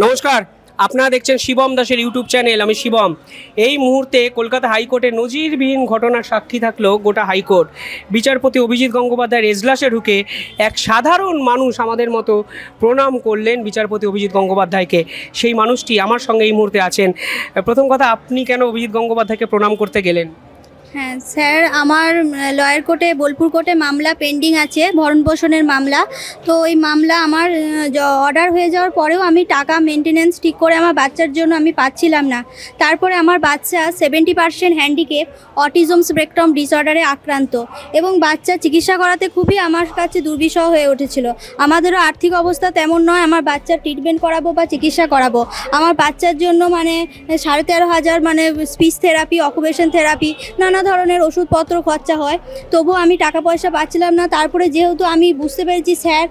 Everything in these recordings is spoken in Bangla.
নমস্কার, আপনারা দেখছেন শিবম দাসের ইউটিউব চ্যানেল। আমি শিবম। এই মুহূর্তে কলকাতা হাইকোর্টে নজিরবিহীন ঘটনার সাক্ষী থাকলো গোটা হাইকোর্ট। বিচারপতি অভিজিৎ গঙ্গোপাধ্যায়ের এজলাসে ঢুকে এক সাধারণ মানুষ আমাদের মতো প্রণাম করলেন বিচারপতি অভিজিৎ গঙ্গোপাধ্যায়কে। সেই মানুষটি আমার সঙ্গে এই মুহূর্তে আছেন। প্রথম কথা, আপনি কেন অভিজিৎ গঙ্গোপাধ্যায়কে প্রণাম করতে গেলেন? হ্যাঁ স্যার, আমার লয়ার কোর্টে বোলপুর কোর্টে মামলা পেন্ডিং আছে, ভরণ পোষণের মামলা। তো ওই মামলা আমার অর্ডার হয়ে যাওয়ার পরেও আমি টাকা মেনটেনেন্স ঠিক করে আমার বাচ্চার জন্য আমি পাচ্ছিলাম না। তারপরে আমার বাচ্চা 70% হ্যান্ডিক্যাপ, অটিজম স্পেকট্রাম ডিসঅর্ডারে আক্রান্ত, এবং বাচ্চা চিকিৎসা করাতে খুবই আমার কাছে দুর্বিষহ হয়ে উঠেছিল। আমাদেরও আর্থিক অবস্থা তেমন নয় আমার বাচ্চার ট্রিটমেন্ট করাবো বা চিকিৎসা করাবো। আমার বাচ্চার জন্য 13,500 স্পিচ থেরাপি, অকুপেশন থেরাপি, নানা ধরনের ওষুধপত্র খরচা হয়, তবুও আমি টাকা পয়সা পাচ্ছিলাম না। তারপরে যেহেতু আমি বুঝতে পেরেছি স্যার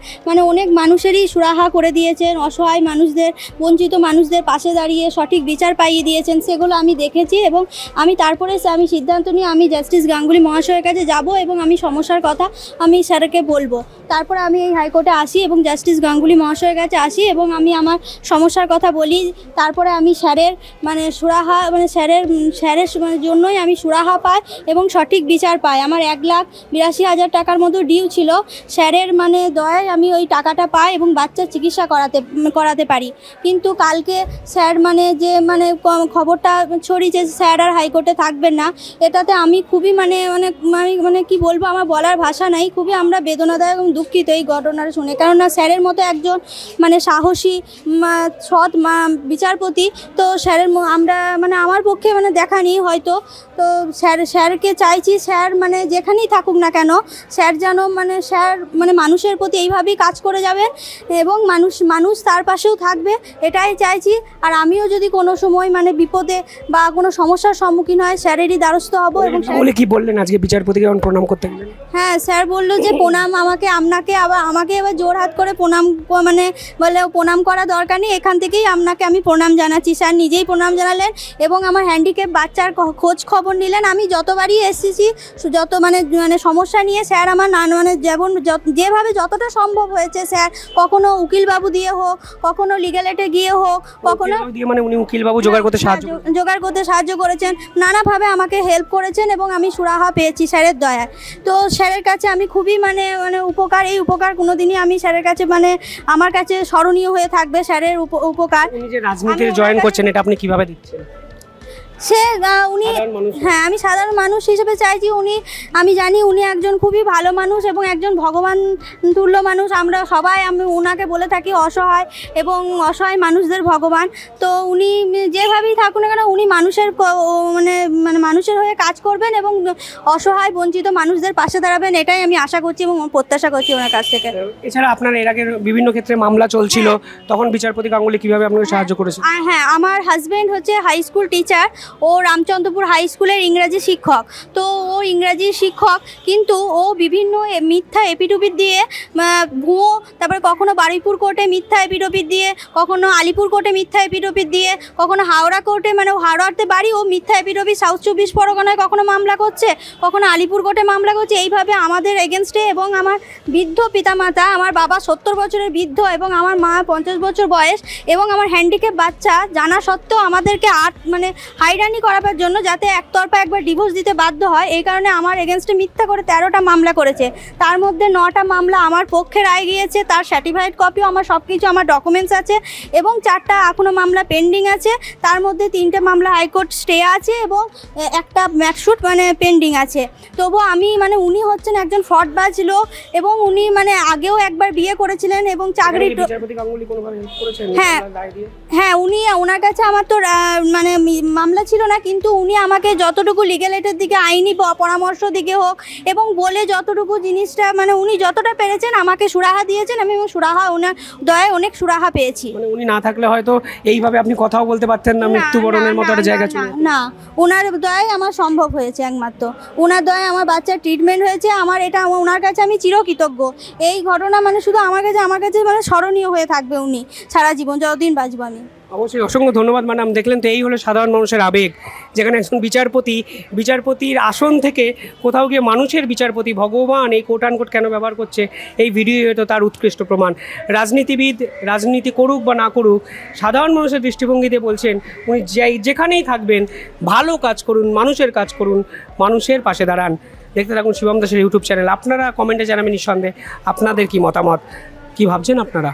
অনেক মানুষেরই সুরাহা করে দিয়েছেন, অসহায় মানুষদের, বঞ্চিত মানুষদের পাশে দাঁড়িয়ে সঠিক বিচার পাইয়ে দিয়েছেন, সেগুলো আমি দেখেছি। এবং আমি তারপরে আমি সিদ্ধান্ত নিয়ে আমি জাস্টিস গাঙ্গুলি মহাশয়ের কাছে যাব এবং আমি সমস্যার কথা আমি স্যারকে বলবো। তারপরে আমি এই হাইকোর্টে আসি এবং জাস্টিস গাঙ্গুলি মহাশয়ের কাছে আসি এবং আমি আমার সমস্যার কথা বলি। তারপরে আমি স্যারের সুরাহা স্যারের জন্যই আমি সুরাহা পাই এবং সঠিক বিচার পাই। আমার 1,82,000 টাকার মতো ডিউ ছিল, স্যারের দয়ায় আমি ওই টাকাটা পাই এবং বাচ্চার চিকিৎসা করাতে পারি। কিন্তু কালকে স্যার যে খবরটা ছড়িয়েছে স্যার আর হাইকোর্টে থাকবেন না, এটাতে আমি খুবই আমি কি বলবো, আমার বলার ভাষা নাই। খুবই আমরা বেদনাদায়ক এবং দুঃখিত এই ঘটনাটা শুনে, কেননা স্যারের মতো একজন সাহসী সৎ বিচারপতি তো স্যারের আমরা আমার পক্ষে দেখা নেই হয়তো। তো স্যারকে চাইছি, স্যার যেখানেই থাকুক না কেন, স্যার যেন স্যার মানুষের প্রতি এইভাবেই কাজ করে যাবেন এবং মানুষ তার পাশেও থাকবে, এটাই চাইছি। আর আমিও যদি কোনো সময় বিপদে বা কোনো সমস্যার সম্মুখীন হয়, স্যারেরই দ্বারস্থ হব। এবং কি বললেন আজকে বিচারপতিকে প্রণাম করতে গেলেন? হ্যাঁ, স্যার বললো যে প্রণাম আমাকে এবার জোর হাত করে প্রণাম বলে প্রণাম করা দরকার নেই, এখান থেকেই আপনাকে আমি প্রণাম জানাচ্ছি। স্যার নিজেই প্রণাম জানালেন এবং আমার হ্যান্ডিক্যাপ বাচ্চার খোঁজ খবর নিলেন। আমি যতবারই এসেছি যত সমস্যা নিয়ে স্যার আমার যেভাবে যতটা সম্ভব হয়েছে, স্যার কখনো উকিলবাবু দিয়ে হোক, কখনো লিগ্যাল এডে গিয়ে হোক, কখনো উনি উকিলবাবু জোগাড় করতে সাহায্য করেছেন, নানাভাবে আমাকে হেল্প করেছেন এবং আমি সুরাহা পেয়েছি স্যারের দয়ায়। তো স্যারের কাছে আমি খুবই উপকার, এই উপকার কোনোদিনই আমি স্যারের কাছে আমার কাছে স্মরণীয় হয়ে থাকবে স্যারের উপকার। উনি যে রাজনীতিতে জয়েন করছেন, এটা আপনি কিভাবে দিচ্ছেন? হ্যাঁ, আমি সাধারণ মানুষ হিসেবে চাইছি, আমি জানি উনি একজন খুবই ভালো মানুষ এবং একজন ভগবান তুল্য মানুষ। আমরা সবাই আমি ওনাকে বলে থাকি অসহায় এবং অসহায় মানুষদের ভগবান। তো উনি যেভাবেই থাকুন না কেন, উনি মানুষের মানুষের হয়ে কাজ করবেন এবং অসহায় বঞ্চিত মানুষদের পাশে দাঁড়াবেন, এটাই আমি আশা করছি এবং প্রত্যাশা করছি ওনার কাছ থেকে। এছাড়া আপনার এর আগে বিভিন্ন ক্ষেত্রে মামলা চলছিল, তখন বিচারপতি গাঙ্গুলি কিভাবে আপনাকে সাহায্য করেছে? হ্যাঁ, আমার হাজব্যান্ড হচ্ছে হাই স্কুল টিচার, ও রামচন্দ্রপুর হাই স্কুলের ইংরাজি শিক্ষক। তো ও ইংরাজি শিক্ষক, কিন্তু ও বিভিন্ন মিথ্যা এপিডোপিট দিয়ে ভুয়ো, তারপরে কখনো বারুইপুর কোর্টে মিথ্যা এপিডোপিট দিয়ে, কখনো আলিপুর কোর্টে মিথ্যা এপিডোপিট দিয়ে, কখনো হাওড়া কোর্টে হাওড়াতে বাড়ি, ও মিথ্যা এপিডোপিট সাউথ 24 পরগনায় কখনো মামলা করছে, কখনো আলিপুর কোর্টে মামলা করছে। এইভাবে আমাদের এগেনস্টে এবং আমার বৃদ্ধ পিতামাতা, আমার বাবা 70 বছরের বৃদ্ধ এবং আমার মা 50 বছর বয়স এবং আমার হ্যান্ডিক্যাপ বাচ্চা জানা সত্ত্বেও আমাদেরকে হাইরানি করাবার জন্য, যাতে একতরফা একবার ডিভোর্স দিতে বাধ্য হয়, এই কারণে আমার এগেনস্টে মিথ্যা করে 13টা মামলা করেছে। তার মধ্যে 9টা মামলা আমার পক্ষে রায় গিয়েছে, তার সার্টিফাইড কপিও আমার সব কিছু আমার ডকুমেন্টস আছে, এবং 4টা এখনও মামলা পেন্ডিং আছে। তার মধ্যে 3টে মামলা হাইকোর্ট স্টে আছে এবং একটা ম্যাকশুট পেন্ডিং আছে। তবু আমি উনি হচ্ছেন একজন ফ্রডবাজ লোক এবং উনি আগেও একবার বিয়ে করেছিলেন এবং চাকরি। হ্যাঁ, ওনার কাছে আমার তো মামলা ছিল না, কিন্তু উনি আমাকে যতটুকু লিগ্যাল এডের দিকে, আইনি পরামর্শ দিকে হোক এবং বলে যতটুকু জিনিসটা উনি যতটা পেরেছেন আমাকে সুরাহা দিয়েছেন, আমি সুরাহা ওনার দয়ায় অনেক সুরাহা পেয়েছি। উনি না থাকলে হয়তো এইভাবে আপনি কথাও বলতে পারতেন না, মৃত্যুবরণের মতো একটা জায়গা ছিল না। ওনার দয়ায় আমার সম্ভব হয়েছে, একমাত্র ওনার দয়ায় আমার বাচ্চার ট্রিটমেন্ট হয়েছে। এটা ওনার কাছে আমি চিরকৃতজ্ঞ। এই ঘটনা শুধু আমার কাছে স্মরণীয় হয়ে থাকবে উনি সারা জীবন, যতদিন বাঁচব আমি। অবশ্যই, অসংখ্য ধন্যবাদ ম্যাডাম। দেখলেন তো, এই হলো সাধারণ মানুষের আবেগ, যেখানে একজন বিচারপতির আসন থেকে কোথাও গিয়ে মানুষের বিচারপতি, ভগবান এই কোট আনকোট কেন ব্যবহার করছে, এই ভিডিও হয়তো তার উৎকৃষ্ট প্রমাণ। রাজনীতিবিদ রাজনীতি করুক বা না করুক, সাধারণ মানুষের দৃষ্টিভঙ্গিতে বলছেন উনি যেখানেই থাকবেন ভালো কাজ করুন, মানুষের কাজ করুন, মানুষের পাশে দাঁড়ান। দেখতে থাকুন শিবম দাসের ইউটিউব চ্যানেল। আপনারা কমেন্টে জানাবেন নিঃসন্দেহে আপনাদের কি মতামত, কি ভাবছেন আপনারা।